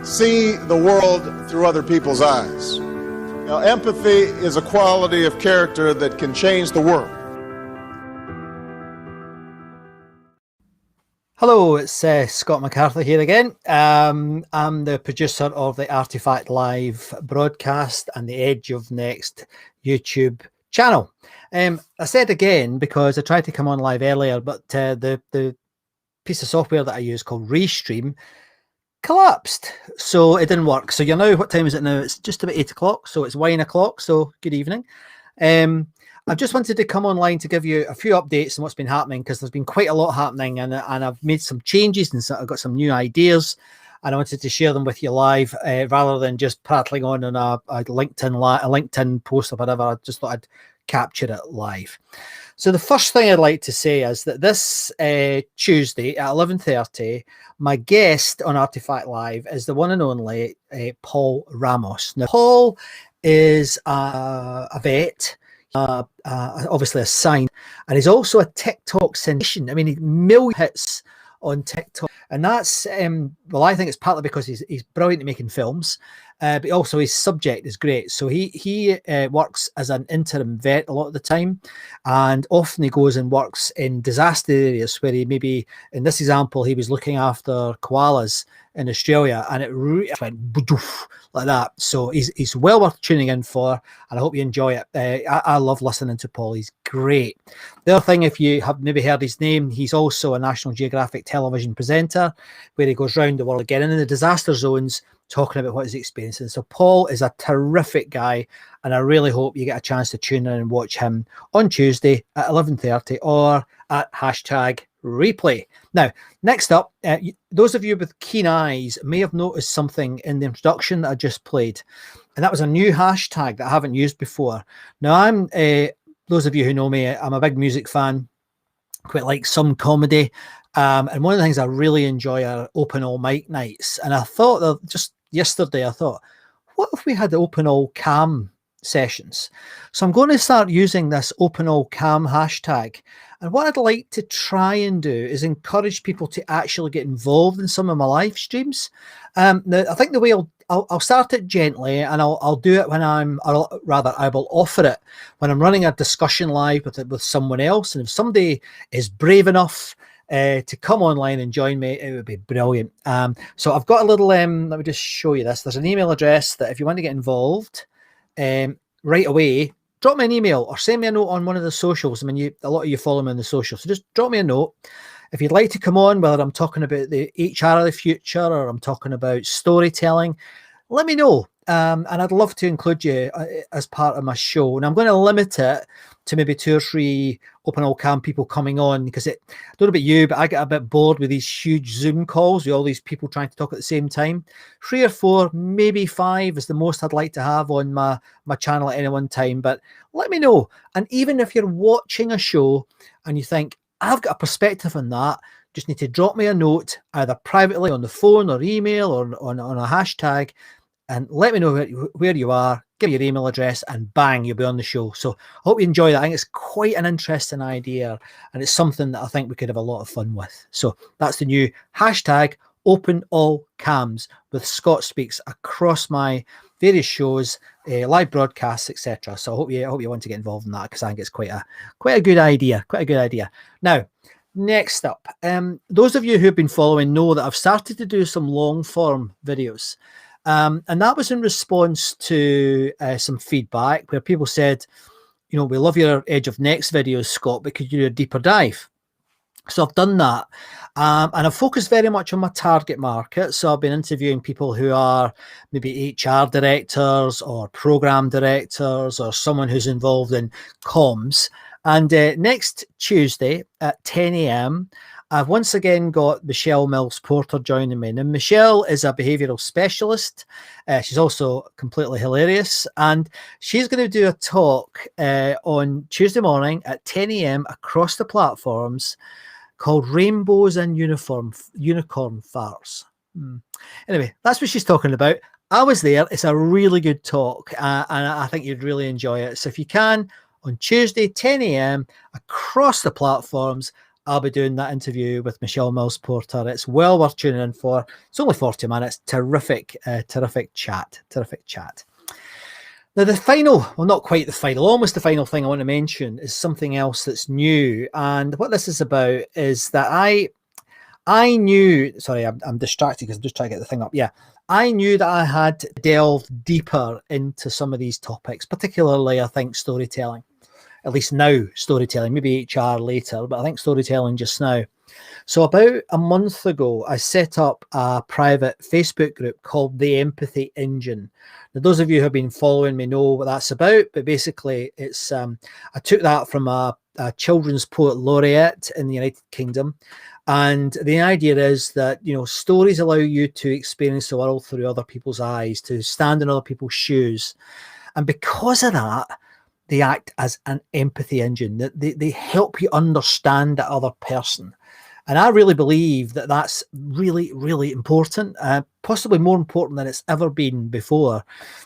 see the world through other people's eyes. Now, empathy is a quality of character that can change the world. Hello, it's Scott McCarthy here again. I'm the producer of the Artifact Live broadcast and the Edge of Next YouTube channel. I said again because I tried to come on live earlier, but the piece of software that I use called Restream collapsed, so it didn't work. So you're now, what time is it now? It's just about 8 o'clock, so it's wine o'clock, so good evening. I just wanted to come online to give you a few updates on what's been happening, because there's been quite a lot happening, and I've made some changes, and so I've got some new ideas, and I wanted to share them with you live rather than just prattling on a LinkedIn post or whatever. I just thought I'd capture it live. So the first thing I'd like to say is that this Tuesday at 11:30, my guest on Artifact Live is the one and only Paul Ramos. Now, Paul is a vet, obviously a sign, and he's also a TikTok sensation. I mean, million hits on TikTok, and that's well, I think it's partly because he's brilliant at making films, but also his subject is great. So he works as an interim vet a lot of the time, and often he goes and works in disaster areas where he, maybe in this example, he was looking after koalas in Australia, and it really went like that. So he's well worth tuning in for, and I hope you enjoy it. I love listening to Paul. He's great. The other thing, if you have maybe heard his name, he's also a National Geographic television presenter, where he goes around the world again in the disaster zones, talking about what he's experiencing. So Paul is a terrific guy, and I really hope you get a chance to tune in and watch him on Tuesday at 11:30 or at #replay. Now, next up, those of you with keen eyes may have noticed something in the introduction that I just played, and that was a new hashtag that I haven't used before. Now, those of you who know me, I'm a big music fan, quite like some comedy, and one of the things I really enjoy are open all mic nights. And I thought that just yesterday, I thought, what if we had open all cam sessions? So I'm going to start using this open all cam hashtag. And what I'd like to try and do is encourage people to actually get involved in some of my live streams. Now, I think the way I'll start it gently, and I'll do it when I will offer it when I'm running a discussion live with someone else. And if somebody is brave enough to come online and join me, it would be brilliant. So I've got a little, let me just show you this. There's an email address that if you want to get involved right away, drop me an email or send me a note on one of the socials. I mean, a lot of you follow me on the socials, so just drop me a note. If you'd like to come on, whether I'm talking about the HR of the future or I'm talking about storytelling, let me know. And I'd love to include you as part of my show. And I'm going to limit it to maybe 2 or 3 open all cam people coming on, because I don't know about you, but I get a bit bored with these huge Zoom calls with all these people trying to talk at the same time. 3 or 4, maybe 5 is the most I'd like to have on my channel at any one time. But let me know. And even if you're watching a show and you think, I've got a perspective on that, just need to drop me a note, either privately on the phone or email or on a hashtag, and let me know where you are, give me your email address, and bang, you'll be on the show. So I hope you enjoy that. I think it's quite an interesting idea, and it's something that I think we could have a lot of fun with. So that's the new hashtag, open all cams, with Scottspeaks across my various shows, live broadcasts, etc. So I hope you want to get involved in that, because I think it's quite a good idea. Quite a good idea. Now, next up, those of you who have been following know that I've started to do some long form videos. And that was in response to some feedback where people said, you know, we love your Edge of Next videos, Scott, but could you do a deeper dive? So I've done that. And I've focused very much on my target market. So I've been interviewing people who are maybe HR directors or program directors or someone who's involved in comms. And next Tuesday at 10 a.m., I've once again got Michelle Mills-Porter joining me. Now, Michelle is a behavioural specialist. She's also completely hilarious. And she's going to do a talk on Tuesday morning at 10 a.m. across the platforms called Rainbows and Unicorn Farts. Anyway, that's what she's talking about. I was there. It's a really good talk, and I think you'd really enjoy it. So if you can, on Tuesday, 10 a.m. across the platforms, I'll be doing that interview with Michelle Mills Porter. It's well worth tuning in for. It's only 40 minutes. Terrific chat. Now, the final, well, not quite the final, almost the final thing I want to mention is something else that's new. And what this is about is that I knew, sorry, I'm distracted because I'm just trying to get the thing up. Yeah, I knew that I had to delve deeper into some of these topics, particularly, I think, storytelling. At least now, storytelling, maybe HR later, but I think storytelling just now. So about a month ago, I set up a private Facebook group called The Empathy Engine. Now, those of you who have been following me know what that's about, but basically it's I took that from a children's poet laureate in the United Kingdom. And the idea is that, you know, stories allow you to experience the world through other people's eyes, to stand in other people's shoes. And because of that, they act as an empathy engine. They help you understand that other person. And I really believe that that's really, really important, possibly more important than it's ever been before.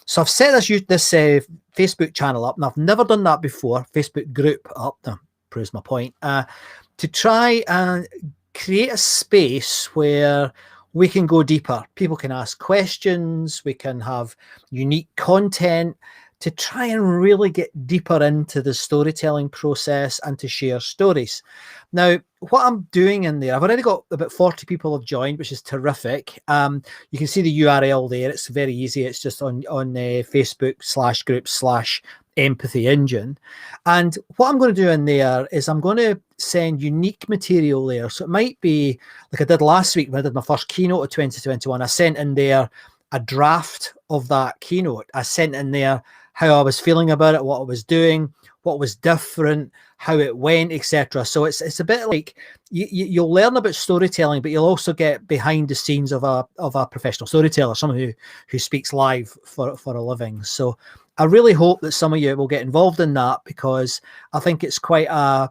So I've set this Facebook channel up, and I've never done that before, Facebook group up, that proves my point, to try and create a space where we can go deeper. People can ask questions, we can have unique content, to try and really get deeper into the storytelling process and to share stories. Now, what I'm doing in there, I've already got about 40 people have joined, which is terrific. You can see the URL there. It's very easy. It's just on Facebook/group/empathy engine. And what I'm going to do in there is I'm going to send unique material there. So it might be like I did last week when I did my first keynote of 2021. I sent in there a draft of that keynote. I sent in there how I was feeling about it, what I was doing, what was different, how it went, etc. So it's a bit like you'll learn about storytelling, but you'll also get behind the scenes of a professional storyteller, someone who speaks live for a living. So I really hope that some of you will get involved in that, because I think it's quite an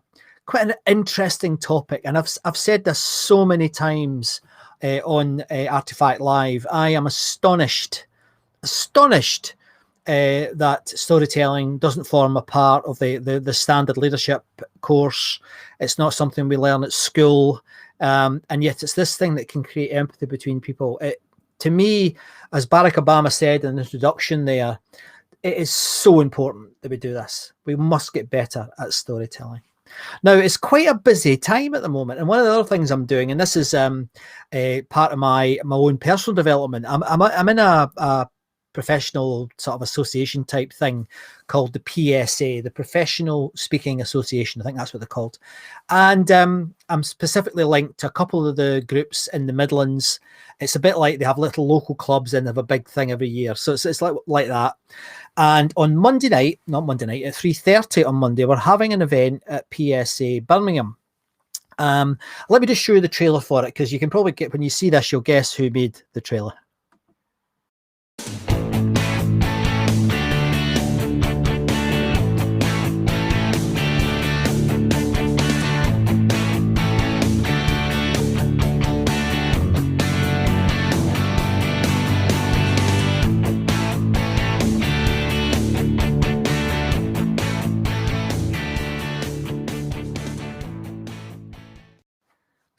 interesting topic. And I've said this so many times on Artifact Live. I am astonished that storytelling doesn't form a part of the standard leadership course. It's not something we learn at school, and yet it's this thing that can create empathy between people. To me, as Barack Obama said in the introduction there, it is so important that we do this. We must get better at storytelling. Now, it's quite a busy time at the moment, and one of the other things I'm doing, and this is part of my own personal development, I'm in a professional sort of association type thing called the PSA, the Professional Speaking Association. I think that's what they're called. And I'm specifically linked to a couple of the groups in the Midlands. It's a bit like they have little local clubs and they have a big thing every year. So it's like that. And on Monday night, not Monday night, at 3:30 on Monday, we're having an event at PSA Birmingham. Let me just show you the trailer for it, because you can probably get, when you see this, you'll guess who made the trailer.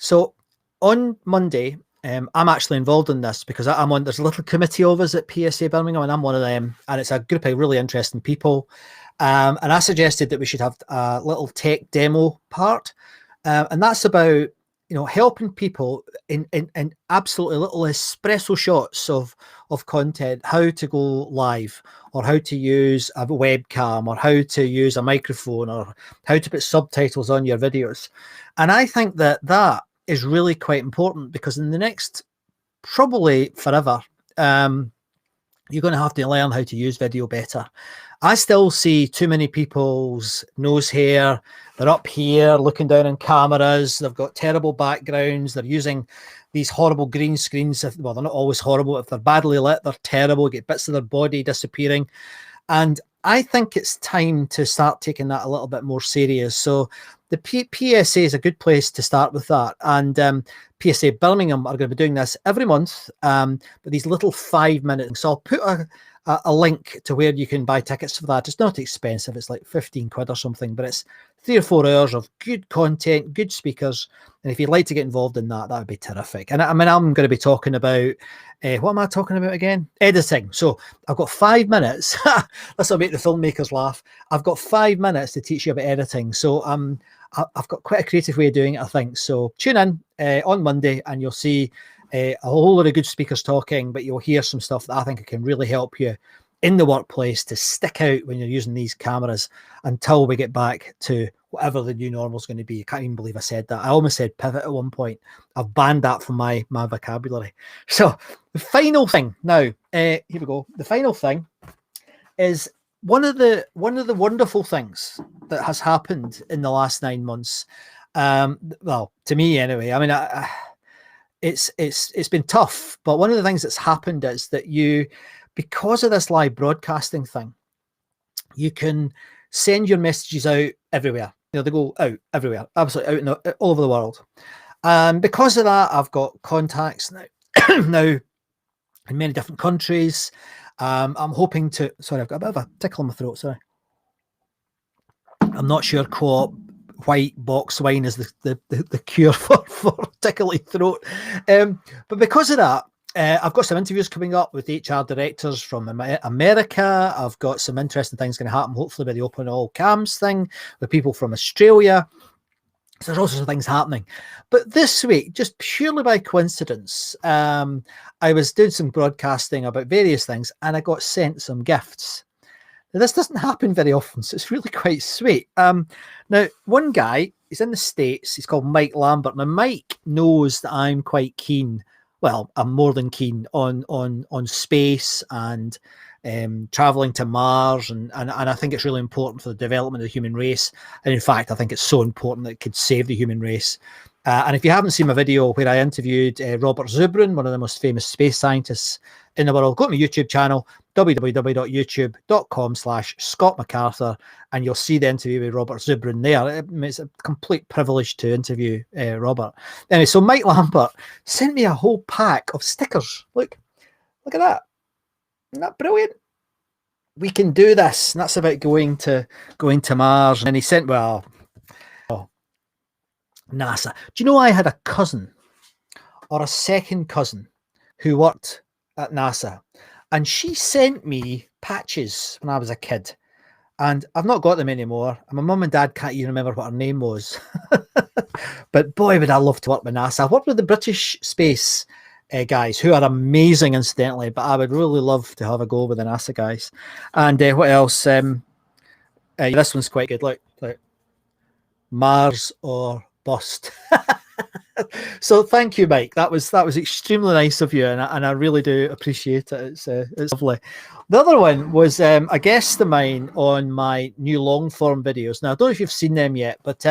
So on Monday, I'm actually involved in this because there's a little committee of us at PSA Birmingham, and I'm one of them. And it's a group of really interesting people. And I suggested that we should have a little tech demo part. And that's about, helping people in absolutely little espresso shots of content, how to go live, or how to use a webcam, or how to use a microphone, or how to put subtitles on your videos. And I think that is really quite important, because in the next, probably forever, you're going to have to learn how to use video better. I still see too many people's nose hair. They're up here looking down on cameras. They've got terrible backgrounds. They're using these horrible green screens. Well, they're not always horrible. If they're badly lit, they're terrible. You get bits of their body disappearing. And I think it's time to start taking that a little bit more serious. So the PSA is a good place to start with that. And PSA Birmingham are going to be doing this every month, but these little 5-minute. So I'll put a link to where you can buy tickets for that. It's not expensive. It's like 15 quid or something, but it's 3 or 4 hours of good content, good speakers. And if you'd like to get involved in that, that would be terrific. And I mean, I'm going to be talking about, what am I talking about again? Editing. So I've got 5 minutes. This will make the filmmakers laugh. I've got 5 minutes to teach you about editing. So I've got quite a creative way of doing it, I think. So tune in on Monday and you'll see a whole lot of good speakers talking, but you'll hear some stuff that I think can really help you in the workplace to stick out when you're using these cameras until we get back to whatever the new normal is going to be. I can't even believe I said that. I almost said pivot at one point. I've banned that from my vocabulary. So the final thing now, here we go. The final thing is one of the wonderful things that has happened in the last 9 months. Well, to me anyway. I mean, it's been tough, but one of the things that's happened is that because of this live broadcasting thing, you can send your messages out everywhere. You know, they go out everywhere, absolutely out all over the world. And because of that, I've got contacts now in many different countries. I'm hoping to. Sorry, I've got a bit of a tickle in my throat. Sorry, I'm not sure co-op white box wine is the cure for tickly throat. But because of that, I've got some interviews coming up with HR directors from America. I've got some interesting things going to happen, hopefully by the open all cams thing, with people from Australia. So there's also some things happening. But this week, just purely by coincidence, I was doing some broadcasting about various things and I got sent some gifts. Now, this doesn't happen very often, so it's really quite sweet. Now, one guy, he's in the States. He's called Mike Lambert. Now, Mike knows that I'm quite keen. Well, I'm more than keen on space and traveling to Mars, and I think it's really important for the development of the human race. And in fact, I think it's so important that it could save the human race. And if you haven't seen my video where I interviewed Robert Zubrin, one of the most famous space scientists in the world, go to my YouTube channel, www.youtube.com/Scott MacArthur, and you'll see the interview with Robert Zubrin there. It's a complete privilege to interview Robert. Anyway, so Mike Lambert sent me a whole pack of stickers. Look at that. Isn't that brilliant? We can do this. And that's about going to Mars. And then he sent, NASA. Do you know I had a cousin or a second cousin who worked at NASA, and she sent me patches when I was a kid, and I've not got them anymore. And my mum and dad can't even remember what her name was. But boy, would I love to work with NASA. I've worked with the British space guys, who are amazing, incidentally, but I would really love to have a go with the NASA guys. And what else? This one's quite good. Look, Mars or bust. So thank you, Mike. That was extremely nice of you, and I really do appreciate it. It's lovely. The other one was a guest of mine on my new long form videos. Now I don't know if you've seen them yet, but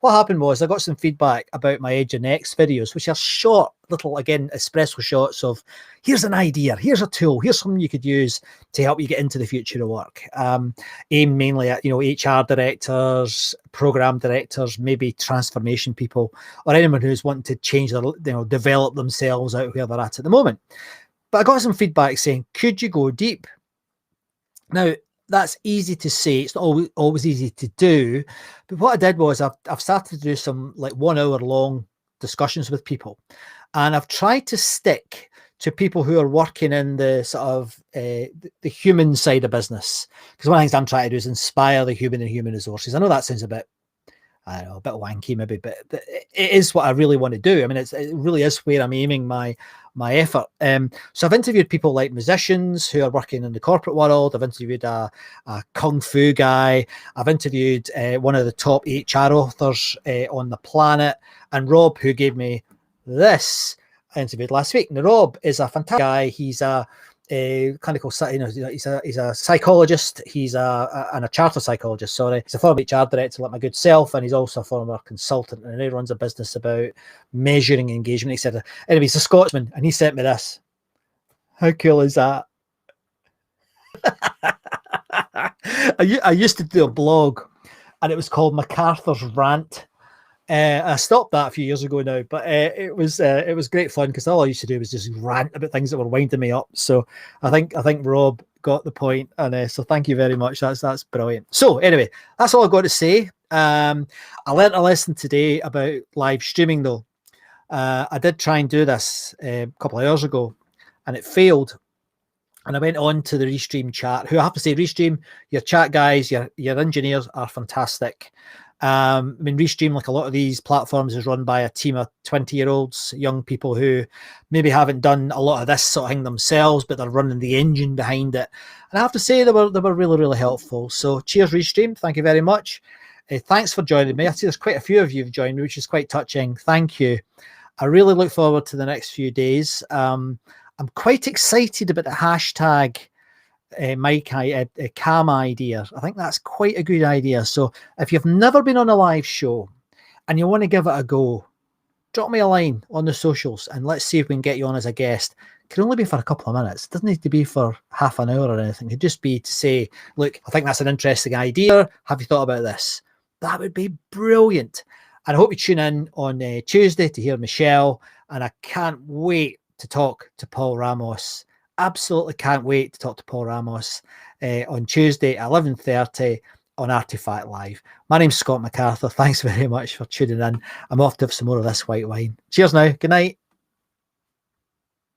what happened was I got some feedback about my Edge and X videos, which are short little, again, espresso shots of here's an idea, here's a tool, here's something you could use to help you get into the future of work. Aimed mainly at HR directors, program directors, maybe transformation people, or anyone who's wanting to change their, develop themselves out where they're at the moment. But I got some feedback saying, could you go deep? Now, that's easy to say. It's not always easy to do. But what I did was I've started to do some like 1 hour long discussions with people. And I've tried to stick to people who are working in the sort of the human side of business. Because one of the things I'm trying to do is inspire the human and human resources. I know that sounds a bit, I don't know, a bit wanky maybe, but it is what I really want to do. I mean, it really is where I'm aiming my effort. So I've interviewed people like musicians who are working in the corporate world. I've interviewed a kung fu guy. I've interviewed one of the top HR authors on the planet. And Rob, who gave me this, I interviewed last week. Now, Rob is a fantastic guy. He's a clinical, he's a psychologist. He's a charter psychologist. Sorry, he's a former HR director like my good self, and he's also a former consultant. And he runs a business about measuring engagement, etc. Anyway, he's a Scotsman, and he sent me this. How cool is that? I used to do a blog, and it was called MacArthur's Rant. I stopped that a few years ago now, but it was great fun because all I used to do was just rant about things that were winding me up. So I think Rob got the point, and so thank you very much. That's brilliant. So anyway, that's all I've got to say. I learned a lesson today about live streaming, though. I did try and do this a couple of hours ago, and it failed. And I went on to the Restream chat, who I have to say, Restream, your chat guys, your engineers are fantastic. I mean, Restream, like a lot of these platforms, is run by a team of 20-year-olds, young people who maybe haven't done a lot of this sort of thing themselves, but they're running the engine behind it. And I have to say, they were really, really helpful. So cheers, Restream. Thank you very much. Thanks for joining me. I see there's quite a few of you have joined me, which is quite touching. Thank you. I really look forward to the next few days. I'm quite excited about the hashtag cam idea. I think that's quite a good idea. So if you've never been on a live show and you want to give it a go, drop me a line on the socials and let's see if we can get you on as a guest. It can only be for a couple of minutes. It doesn't need to be for half an hour or anything. It could just be to say, look, I think that's an interesting idea. Have you thought about this? That would be brilliant. And I hope you tune in on Tuesday to hear Michelle. And I can't wait to talk to Paul Ramos. Absolutely can't wait to talk to Paul Ramos on Tuesday at 11:30 on Artifact Live. My name's Scott MacArthur. Thanks very much for tuning in. I'm off to have some more of this white wine. Cheers now. Good night.